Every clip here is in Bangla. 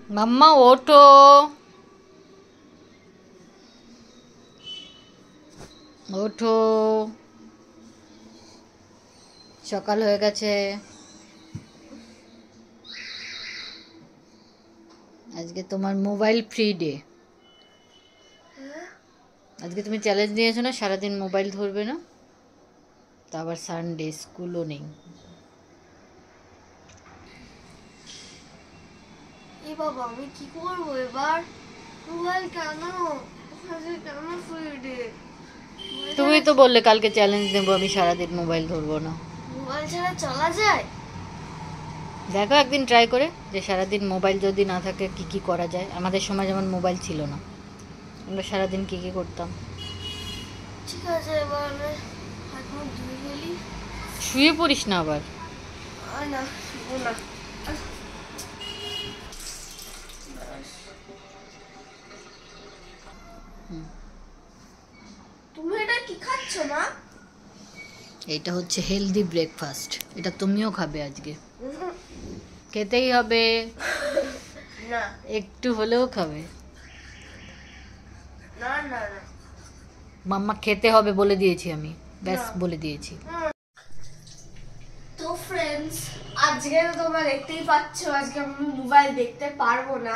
মাম্মা ওঠো, ওঠো, সকাল হয়ে গেছে। আজকে তোমার মোবাইল ফ্রি ডে। আজকে তুমি চ্যালেঞ্জ নিয়েছো না, সারাদিন মোবাইল ধরবে না। তো আবার সানডে, স্কুলও নেই। এ বাবা, আমি কি করবো এবার? মোবাইল কেন ফ্রি ডে? তুমি তো বললে কালকে চ্যালেঞ্জ নেবো, আমি সারাদিন মোবাইল ধরবো না। মোবাইল ছাড়া চলা যায়? দেখো একদিন ট্রাই করে, যে সারাদিন মোবাইল যদি না থাকে কি কি করা যায়। আমাদের সময় যেমন মোবাইল ছিল না, আমরা সারাদিন কি কি করতাম। ঠিক আছে, এবার আমি হাত মুখ ধুয়ে গেলি। শুয়ে পড়িস না আবার। না, শুবো না। তুমি এটা কি খাচ্ছ মা? এটা হচ্ছে হেলদি ব্রেকফাস্ট, এটা তুমিও খাবে আজকে। খেতেই হবে, না একটু হলেও খাবে। না না না, মাম্মা খেতে হবে বলে দিয়েছি আমি, ব্যাস বলে দিয়েছি। তো ফ্রেন্ডস, আজকে তো তোমরা দেখতেই পাচ্ছ, আজকে আমি মোবাইল দেখতে পারবো না।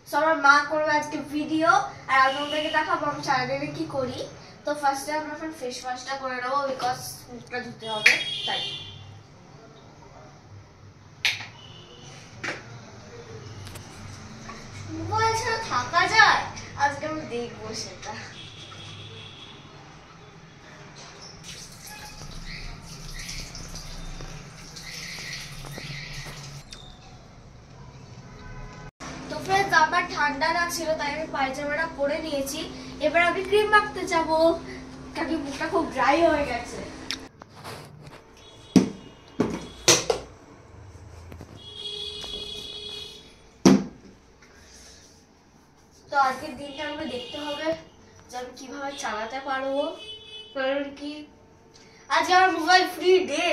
সো আমার মা করবে আজকে ভিডিও, আর আমি তোমাদেরকে দেখাবো আমি সারাদিনে কি করি। তো ফার্স্টে আমরা এখন ফেস ওয়াশটা করে নেবো, বিকজ মুখটা ধুতে হবে তাই। মোবাইল ছাড়া থাকা যায়? আজকে আমি দেখবো সেটা। তো ফ্রেন্ডস, আমার ঠান্ডা লাগছিল তাই আমি পায়জামাটা পরে নিয়েছি। এবার আমি ক্রিম মাখতে যাবো, কারণ মুখটা খুব ড্রাই হয়ে গেছে। তো আজকের দিনটা আমাকে দেখতে হবে যে আমি কিভাবে চালাতে পারবো, কারণ কি আজকে আমার মোবাইল ফ্রি ডে।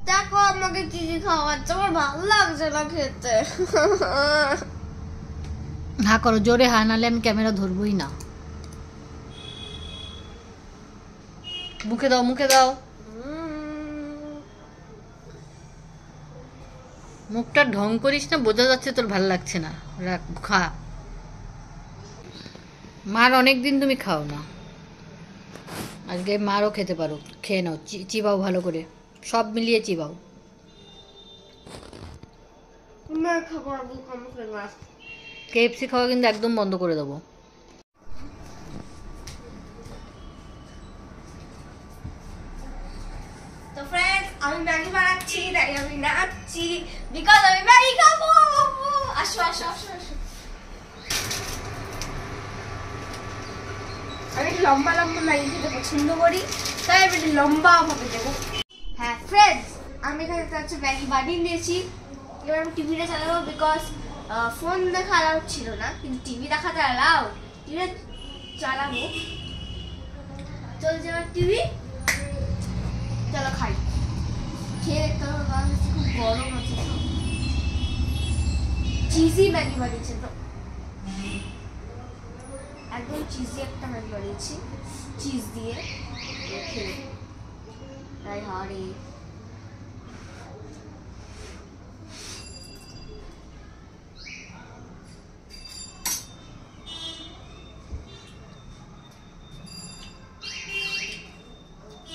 দেখো আমাকে কি কি খাওয়াচ্ছে, আমার ভালো লাগছে না খেতে। হা করো, জোরে হা, নালে আমি ক্যামেরা ধরবই না। মুখে দাও, মুখে দাও। মুখটা ঢং করিস না, বোঝা যাচ্ছে তোর ভালো লাগছে না। রাখ, খা। মার অনেক দিন তুমি খাও না, আজকে মারও খেতে পারো। খেয়ে নাও, চিবাও ভালো করে, সব মিলিয়ে চিবাও। কেএফসি খাওয়া কিন্তু একদম বন্ধ করে দেবো। তো ফ্রেন্ডস, আমি ম্যাগি বানাচ্ছি, তাই আমি নাচছি, বিকজ আমি ম্যাগি খাবো। আসো আসো আসো আসো। আমি লম্বা লম্বা ম্যাগি খেতে পছন্দ করি, তাই আমি লম্বা ভাবে দেবো। হ্যাঁ ফ্রেন্ডস, আমি এখানে হচ্ছে ম্যাগি বানিয়ে নিয়েছি। এবার আমি টিভিটা চালাবো, বিকজ ফোন দেখা অ্যালাউড ছিল না, কিন্তু টিভি দেখাতে অ্যালাউড। টিভিটা চালাবো, চলছে আমার টিভি। চলো খাই, খেয়ে দেখতে হবে, কারণ খুব গরম আছে। চিজি ম্যাগি বানিয়েছে, তো একদম চিজি একটা ম্যাগি বানিয়েছি চিজ দিয়ে। খেয়ে তাই হারে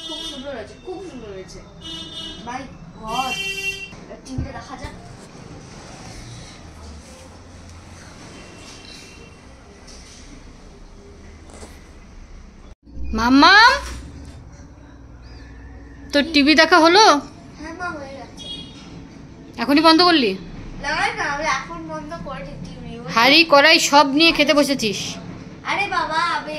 খুব সুন্দর হয়েছে, খুব সুন্দর হয়েছে। মাই গড, টিভিতে দেখা যাক। মাম্মা, তোর টিভি দেখা হলো? হ্যাঁ মা, হয়ে গেছে। এখনই বন্ধ করলি? না না, আমি এখন বন্ধ করে টিভি। হাঁড়ি কড়াই সব নিয়ে খেতে বসেছিস? আরে বাবা, আমি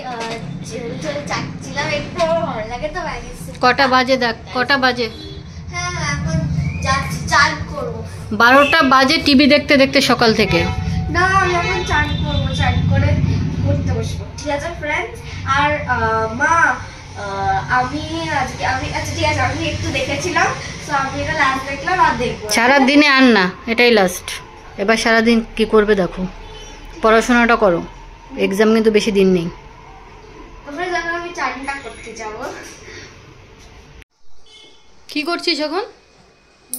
চাচ্ছিলাম একটু, ভালো লাগে তো ম্যাগি। কটা বাজে দেখ, কটা বাজে? হ্যাঁ এখন যাচ্ছি, চান করবো। 12টা বাজে টিভি দেখতে দেখতে সকাল থেকে। না, আমি এখন চান করবো, চান করে পড়তে বসবো। ঠিক আছে ফ্রেন্ডস? আর মা, আমি আজকে আচ্ছা ঠিক আছে, আমি একটু দেখেছিলাম, তো আমি এটা লাস্ট দেখলাম, আর দেখবো। সারাদিনে আর না, এটাই লাস্ট। এবার সারাদিন কি করবে দেখো। পড়াশোনাটা করো, এক্সাম কিন্তু বেশি দিন নেই। তারপরে যখন আমি চানটা করতে যাব। কি করছিস এখন?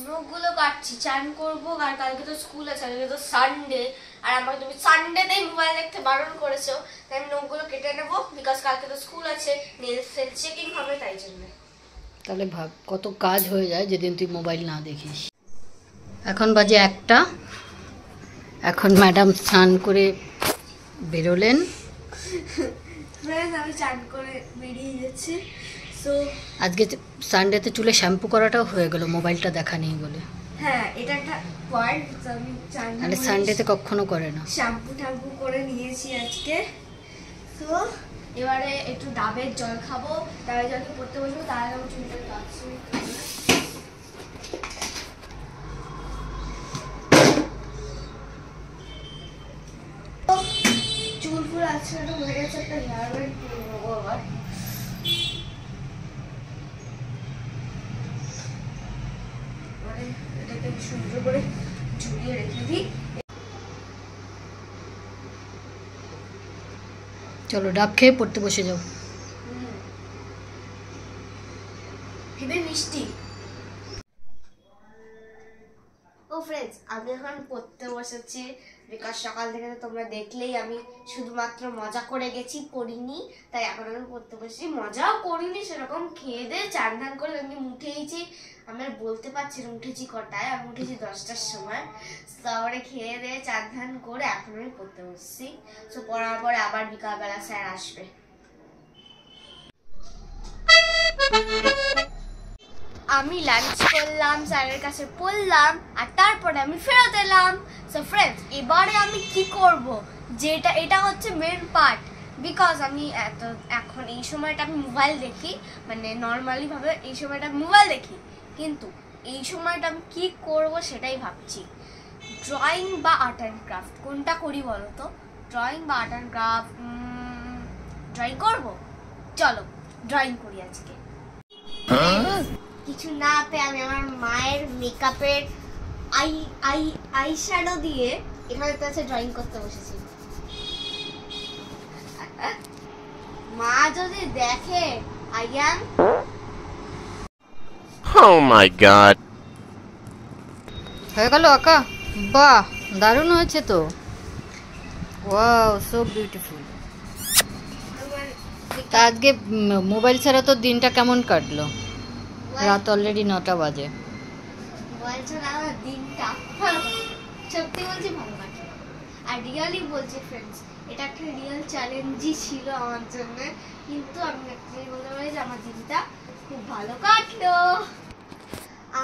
নখগুলো কাটছি, চান করবো, আর কালকে তো স্কুল আছে, কালকে তো সানডে, আর আমাকে তুমি সানডেতেই মোবাইল দেখতে বারণ করেছো, তাই আমি নখগুলো কেটে নেবো, বিকজ কালকে তো স্কুল আছে, নেলস চেকিং হবে, তাই জন্য। তাহলে ভাব কত কাজ হয়ে যায় যেদিন তুই মোবাইল না দেখিস। এখন বাজে 1টা। এখন ম্যাডাম স্নান করে বেরোলেন। আমি চান করে বেরিয়ে যাচ্ছি। সো আজকে সানডেতে চুলে শ্যাম্পু করাটাও হয়ে গেল, মোবাইলটা দেখা নেই বলে। হ্যাঁ, এটা একটা পয়েন্ট। আমি চান তাহলে সানডেতে কখনো করে না। শ্যাম্পু ট্যাম্পু করে নিয়েছি আজকে। তো এবারে একটু ডাবের জল খাবো, ডাবের জলকে পড়তে বসবো, তার আগে আমি চুলটা কাটছি। চুল ফুল আজকে একটা হয়ে গেছে, একটা হেয়ার ব্যান্ড কিনে নেবো আবার। এটাকে সুন্দর করে ঝুলিয়ে রেখে দিই। চলো ডাব খেয়ে পড়তে বসে যাও। হেবে মিষ্টি। ও ফ্রেন্ডস, আমি এখন পড়তে বসেছি, বিকজ সকাল থেকে তো তোমরা দেখলেই আমি শুধুমাত্র মজা করে গেছি, পড়িনি। তাই এখন আমি পড়তে বসেছি, মজাও করিনি সেরকম, খেয়ে দিয়ে চান ধান করে আমি উঠেইছি। আমি আর বলতে পারছি না উঠেছি কটায়, আমি উঠেছি 10টার সময়। তারপরে খেয়ে দিয়ে চান ধান করে এখন আমি পড়তে বসছি। তো পড়ার পরে আবার বিকালবেলা স্যার আসবে। আমি লাঞ্চ করলাম, স্যারের কাছে পড়লাম, আর তারপরে আমি ফেরত এলাম। সো ফ্রেন্ডস, এবারে আমি কি করব, যেটা এটা হচ্ছে মেন পার্ট, বিকজ আমি এখন এই সময়টা আমি মোবাইল দেখি, মানে নর্মালি ভাবে এই সময়টা আমি মোবাইল দেখি, কিন্তু এই সময়টা আমি কি করব সেটাই ভাবছি। ড্রয়িং বা আর্ট অ্যান্ড ক্রাফট, কোনটা করি বলো তো? ড্রয়িং বা আর্ট অ্যান্ড ক্রাফট? ড্রয়িং করব, চলো ড্রয়িং করি আজকে। কিছু না পেয়ে আমি আমার মায়ের মেকআপের আই শ্যাডো দিয়ে এখানে কাছে ড্রয়িং করতে বসেছি। মা যদি দেখে I am, Oh my god. হয়ে গেল আঁকা? বাহ, দারুণ হয়েছে তো। Wow, so beautiful. তা আজকে মোবাইল ছাড়া তো দিনটা কেমন কাটলো? রাত অলরেডি 9টা বাজে। মোবাইল ছাড়া আমার দিনটা ভালো কাটলো, সত্যি বলছি ভালো কাটলো। আর রিয়েলি বলছি ফ্রেন্ডস, এটা একটা রিয়েল চ্যালেঞ্জই ছিল আমার জন্য, কিন্তু আমি অ্যাকচুয়ালি বলতে পারি যে আমার দিনটা খুব ভালো কাটলো।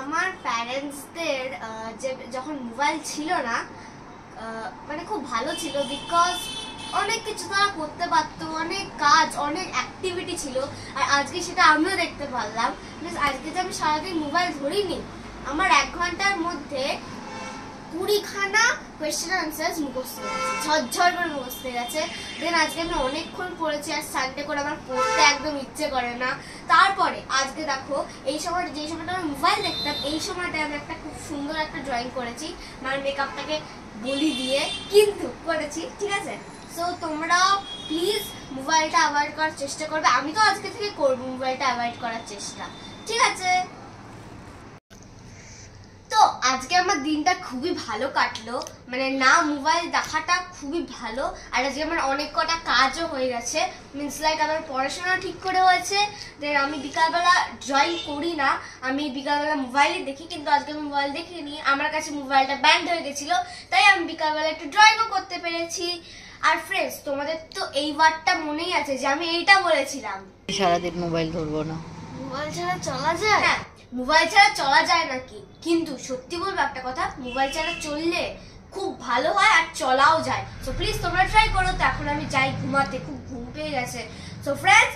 আমার প্যারেন্টসদের যে যখন মোবাইল ছিল না, মানে খুব ভালো ছিল, বিকজ অনেক কিছু তারা করতে পারতো, অনেক কাজ, অনেক অ্যাক্টিভিটি ছিল। আর আজকে সেটা আমিও দেখতে পারলাম। আজকে যে আমি সারাদিন মোবাইল ধরিনি, আমার 1 ঘন্টার মধ্যে 20খানা কোয়েশ্চেন আনসার্স মুখস্থ হয়ে গেছে, ঝরঝর করে মুখস্থ হয়ে গেছে। দেন আজকে আমি অনেকক্ষণ পড়েছি, আর সানডে করে আমার পড়তে একদম ইচ্ছে করে না। তারপরে আজকে দেখো, এই সময়টা যেই সময়টা আমি মোবাইল দেখতাম, এই সময়টায় আমি একটা খুব সুন্দর একটা ড্রয়িং করেছি, আমার মেকআপটাকে বলি দিয়ে, কিন্তু করেছি, ঠিক আছে? সো তোমরাও প্লিজ মোবাইলটা অ্যাভয়েড করার চেষ্টা করবে। আমি তো আজকে থেকে করবো মোবাইলটা অ্যাভয়েড করার চেষ্টা, ঠিক আছে? তো আজকে আমার দিনটা খুবই ভালো কাটলো, মানে না মোবাইল দেখাটা খুবই ভালো। আর আজকে আমার অনেক কটা কাজও হয়ে গেছে, মিনস লাইক আমার পড়াশোনা ঠিক করে হয়েছে। দেন আমি বিকালবেলা ড্রয়িং করি না, আমি বিকালবেলা মোবাইলে দেখি, কিন্তু আজকে আমি মোবাইল দেখিনি, আমার কাছে মোবাইলটা ব্যান্ড হয়ে গেছিলো, তাই আমি বিকালবেলা একটু ড্রয়িংও করতে পেরেছি। আর ফ্রেন্ডস, তোমাদের তো এই ওয়ার্ডটা মনেই আছে যে আমি এইটা বলেছিলাম, সারাদিন মোবাইল ধরবো না। মোবাইল ছাড়া চলা যায়? হ্যাঁ, মোবাইল ছাড়া চলা যায় নাকি, কিন্তু সত্যি বলবো একটা কথা, মোবাইল ছাড়া চললে খুব ভালো হয় আর চলাও যায়। সো প্লিজ তোমরা ট্রাই করো। তো এখন আমি যাই ঘুমাতে, খুব ঘুম পেয়ে গেছে। So friends,